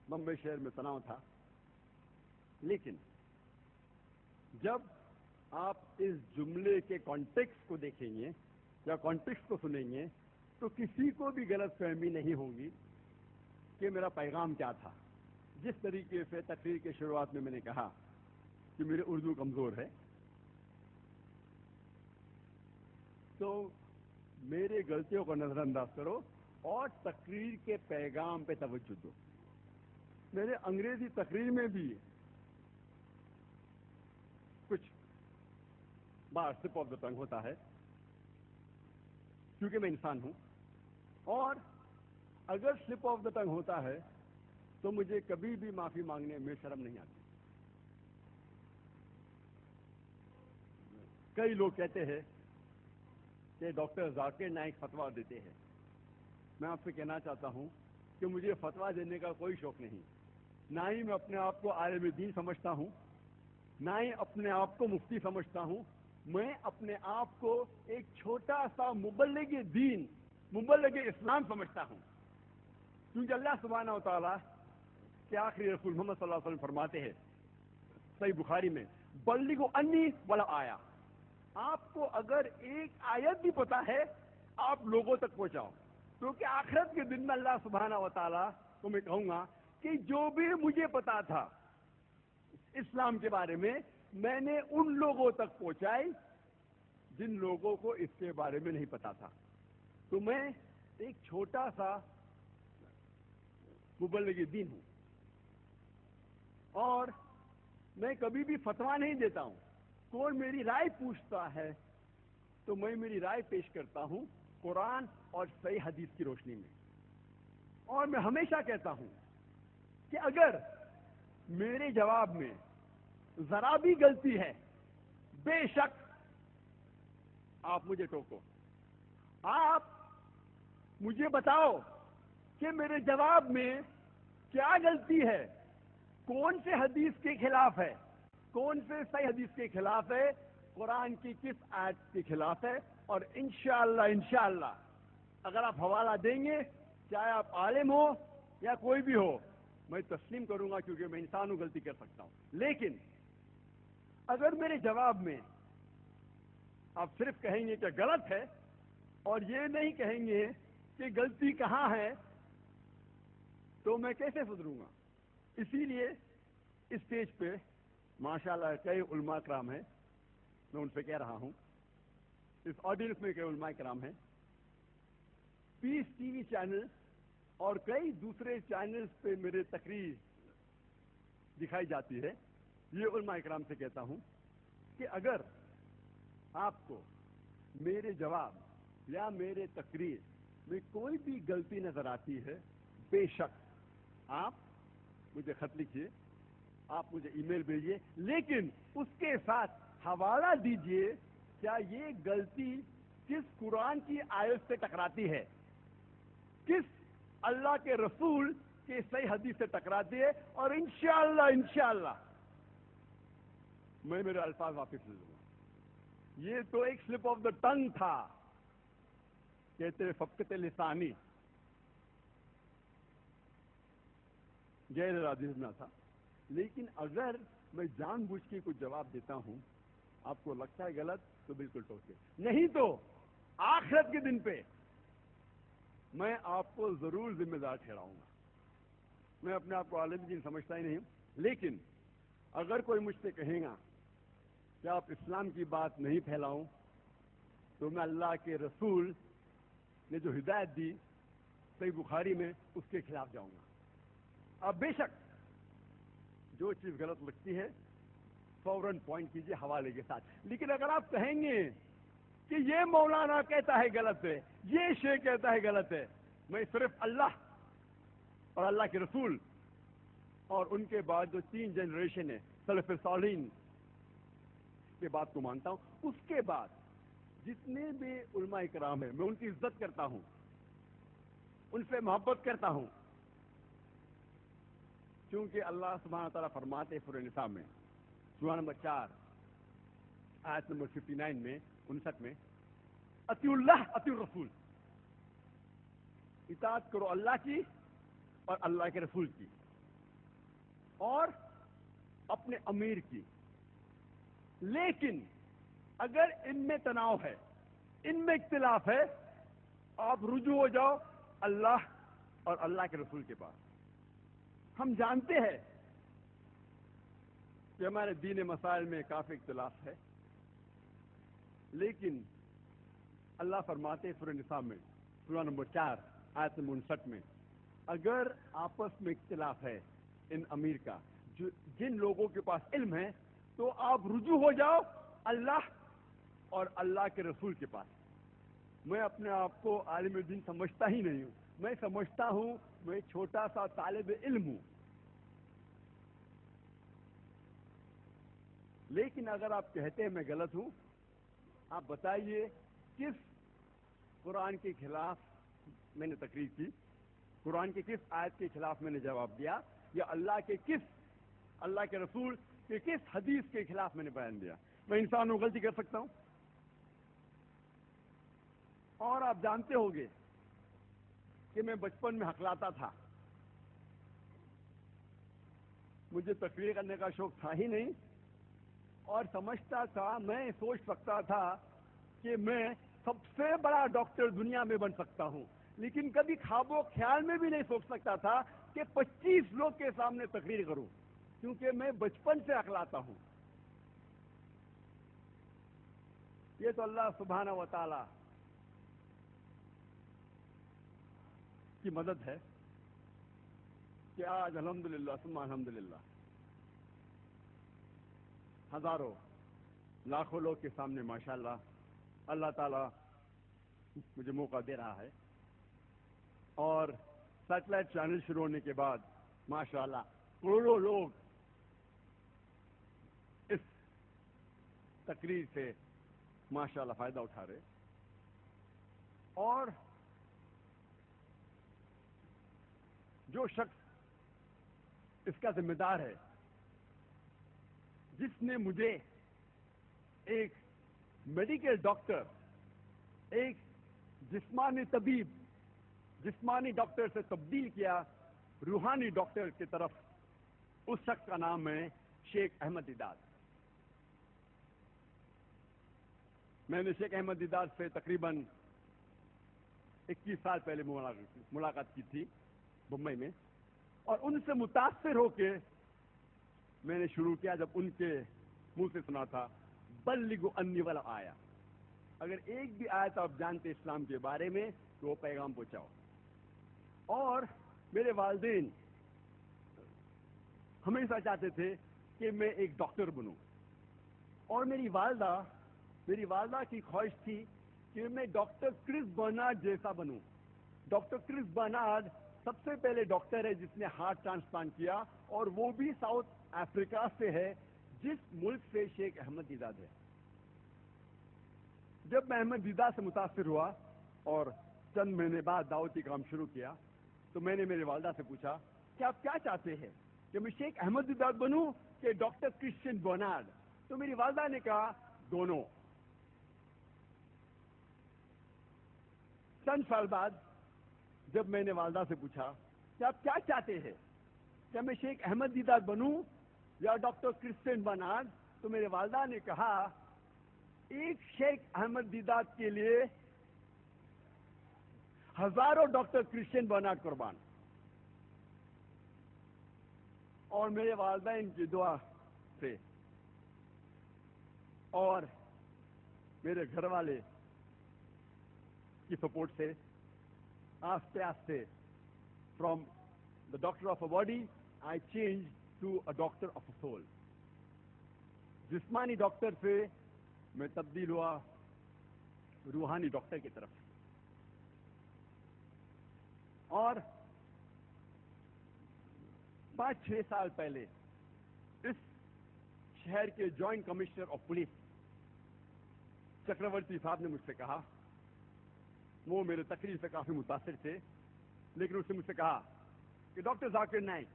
बम्बई शहर में तनाव था। लेकिन जब आप इस जुमले के कॉन्टेक्स्ट को देखेंगे या कॉन्टेक्स्ट को सुनेंगे तो किसी को भी गलत फहमी नहीं होगी कि मेरा पैगाम क्या था। जिस तरीके से तकरीर के शुरुआत में मैंने कहा कि मेरी उर्दू कमज़ोर है, तो मेरे गलतियों को नज़रअंदाज करो और तकरीर के पैगाम पे तवज्जो दो। मेरे अंग्रेजी तकरीर में भी कुछ बार स्लिप ऑफ द टंग होता है, क्योंकि मैं इंसान हूं, और अगर स्लिप ऑफ द टंग होता है तो मुझे कभी भी माफी मांगने में शर्म नहीं आती। कई लोग कहते हैं कि डॉक्टर जाकिर नाइक फतवा देते हैं। मैं आपसे कहना चाहता हूं कि मुझे फतवा देने का कोई शौक नहीं, ना ही मैं अपने आप को आलिम दीन समझता हूं, ना ही अपने आप को मुफ्ती समझता हूं। मैं अपने आप को एक छोटा सा मुबल्लिग दीन, मुबल्लिग इस्लाम समझता हूं, क्योंकि अल्लाह सुब्हानहू व तआला के आखिरी रसूल मोहम्मद सल्लल्लाहु अलैहि वसल्लम फरमाते हैं सही बुखारी में, बल्लिगु अन्नी वला आया। आपको अगर एक आयत भी पता है आप लोगों तक पहुंचाओ, क्योंकि आखिरत के दिन में अल्लाह सुब्हानहू व तआला को मैं कहूंगा कि जो भी मुझे पता था इस्लाम के बारे में मैंने उन लोगों तक पहुंचाई जिन लोगों को इसके बारे में नहीं पता था। तो मैं एक छोटा सा मुबल्लिग दीन हूं और मैं कभी भी फतवा नहीं देता हूं। कोई मेरी राय पूछता है तो मैं मेरी राय पेश करता हूं कुरान और सही हदीस की रोशनी में। और मैं हमेशा कहता हूं कि अगर मेरे जवाब में जरा भी गलती है, बेशक आप मुझे टोको, आप मुझे बताओ कि मेरे जवाब में क्या गलती है, कौन से हदीस के खिलाफ है, कौन से सही हदीस के खिलाफ है, कुरान की किस आयत के खिलाफ है। और इंशाअल्लाह अगर आप हवाला देंगे, चाहे आप आलिम हो या कोई भी हो, मैं तस्लीम करूंगा, क्योंकि मैं इंसान हूं, गलती कर सकता हूं। लेकिन अगर मेरे जवाब में आप सिर्फ कहेंगे कि गलत है और ये नहीं कहेंगे कि गलती कहां है, तो मैं कैसे सुधरूंगा। इसीलिए इस स्टेज पे माशाअल्लाह कई उलमा कराम हैं, मैं उनसे कह रहा हूं, इस ऑडियंस में कई उलमा कराम हैं, पीस टीवी चैनल और कई दूसरे चैनल्स पे मेरे तकरीर दिखाई जाती है। ये उलमा कराम से कहता हूं कि अगर आपको मेरे जवाब या मेरे तकरीर में कोई भी गलती नजर आती है, बेशक आप मुझे खत लिखिए, आप मुझे ईमेल भेजिए, लेकिन उसके साथ हवाला दीजिए क्या ये गलती किस कुरान की आयत से टकराती है, किस अल्लाह के रसूल के सही हदीस से टकराती है। और इंशाअल्लाह मैं मेरे अल्फाज वापस ले लूंगा। ये तो एक स्लिप ऑफ द टंग था, कहते फकत लिसानी, गैर इरादी ना था। लेकिन अगर मैं जानबूझ के कुछ जवाब देता हूं, आपको लगता है गलत, तो बिल्कुल टोके, नहीं तो आखिरत के दिन पे मैं आपको जरूर जिम्मेदार ठहराऊंगा। मैं अपने आप को आलिम दीन समझता ही नहीं हूं, लेकिन अगर कोई मुझसे कहेगा कि आप इस्लाम की बात नहीं फैलाऊं, तो मैं अल्लाह के रसूल ने जो हिदायत दी सही बुखारी में, उसके खिलाफ जाऊंगा। अब बेशक जो चीज गलत लगती है फौरन पॉइंट कीजिए हवाले के साथ। लेकिन अगर आप कहेंगे कि ये मौलाना कहता है गलत है, ये शेख कहता है गलत है, मैं सिर्फ अल्लाह और अल्लाह के रसूल और उनके बाद जो 3 जनरेशन है सलफ़ सालीन के बात को मानता हूं। उसके बाद जितने भी उलमा इकराम है मैं उनकी इज्जत करता हूं, उनसे मोहब्बत करता हूं, क्योंकि अल्लाह सुब्हानहू व तआला फरमाते सूरह निसा में सूरा नंबर 4 आयत नंबर 59 में 59 में, अतिउल्लाह अतिउर रसूल, इताअत करो अल्लाह की और अल्लाह के रसूल की। اور اپنے امیر کی. لیکن اگر ان میں تناؤ ہے، ان میں اختلاف ہے، آپ رجوع ہو جاؤ اللہ اور اللہ کے رسول کے پاس. ہم جانتے ہیں کہ ہمارے دین مسائل میں کافی اختلاف ہے، لیکن اللہ فرماتے سورہ نساء میں سورہ نمبر 4 آیت نمبر 59 میں، اگر آپس میں اختلاف ہے ان امیر کا، جن لوگوں کے پاس علم ہے، تو آپ رجوع ہو جاؤ اللہ اور اللہ کے رسول کے پاس. میں اپنے آپ کو عالم دین سمجھتا ہی نہیں ہوں، میں سمجھتا ہوں میں چھوٹا سا طالب علم ہوں. لیکن اگر آپ کہتے ہیں میں غلط ہوں، آپ بتائیے کس قرآن کے خلاف میں نے تقریر کی، قرآن کے کس آیت کے خلاف میں نے جواب دیا، یا اللہ کے رسول کے کس حدیث کے خلاف میں نے بیان دیا. میں انسان ہوں، غلطی کر سکتا ہوں. اور آپ جانتے ہوں گے کہ میں بچپن میں ہکلاتا تھا، مجھے تقریر کرنے کا شوق تھا ہی نہیں، اور سمجھتا تھا، میں سوچ سکتا تھا کہ میں سب سے بڑا ڈاکٹر دنیا میں بن سکتا ہوں. لیکن کبھی خواب و خیال میں بھی نہیں سوچ سکتا تھا کہ 25 لوگ کے سامنے تقریر کروں، کیونکہ میں بچپن سے ہکلاتا ہوں. یہ تو اللہ سبحانہ و تعالی کی مدد ہے کہ آج الحمدللہ ثم الحمدللہ ہزاروں لاکھوں لوگ کے سامنے ماشاءاللہ اللہ تعالیٰ مجھے موقع دے رہا ہے. اور سیٹلائٹ چینل شروع ہونے کے بعد ماشاءاللہ کروڑوں لوگ اس تقریر سے ماشاءاللہ فائدہ اٹھا رہے. اور جو شخص اس کا ذمہ دار ہے، جس نے مجھے ایک میڈیکل ڈاکٹر، ایک جسمانی طبیب، جسمانی ڈاکٹر سے تبدیل کیا روحانی ڈاکٹر کی طرف، اس شخص کا نام ہے شیخ احمد دیدار. میں نے شیخ احمد دیدار سے تقریباً 21 سال پہلے ملاقات کی تھی بمبئی میں، اور ان سے متاثر ہو کے میں نے شروع کیا. جب ان کے منہ سے سنا تھا بلغوا انی ولو آیا، اگر ایک بھی آیت آپ جانتے اسلام کے بارے میں تو وہ پیغام پہنچاؤ. اور میرے والدین ہمیشہ چاہتے تھے کہ میں ایک ڈاکٹر بنوں، اور میری والدہ کی خواہش تھی کہ میں ڈاکٹر کرس برنارڈ جیسا بنوں. ڈاکٹر کرس برنارڈ سب سے پہلے ڈاکٹر ہے جس نے ہارٹ ٹرانسپلانٹ کیا، اور وہ بھی ساؤتھ افریقہ سے ہے، جس ملک سے شیخ احمد دیدار ہے. جب میں احمد دیدار سے متاثر ہوا اور چند مہینے بعد دعوتی کام شروع کیا، تو میں نے میری والدہ سے پوچھا کہ آپ کیا چاہتے ہیں، کہ میں شیخ احمد دیدار بنوں کہ ڈاکٹر کرسچین برنارڈ؟ تو میری والدہ نے کہا دونوں. چند سال بعد جب میں نے والدہ سے پوچھا کہ آپ کیا چاہتے ہیں، کیا میں شیخ احمد دیدار بنوں یا ڈاکٹر کرسچین برنارڈ؟ تو میرے والدہ نے کہا ایک شیخ احمد دیدار کے لیے ہزاروں ڈاکٹر کرسچین برنارڈ قربان. اور میرے والدین کی دعا سے اور میرے گھر والے کی سپورٹ سے آستے آستے from the doctor of a body I change to a doctor of a soul. جسمانی ڈاکٹر سے میں تبدیل ہوا روحانی ڈاکٹر کی طرف. اور 5-6 سال پہلے اس شہر کے joint commissioner of police Chakraborty صاحب نے مجھ سے کہا، وہ میرے تقریر سے کافی متاثر تھے، لیکن اس نے مجھ سے کہا کہ ڈاکٹر ذاکر نائک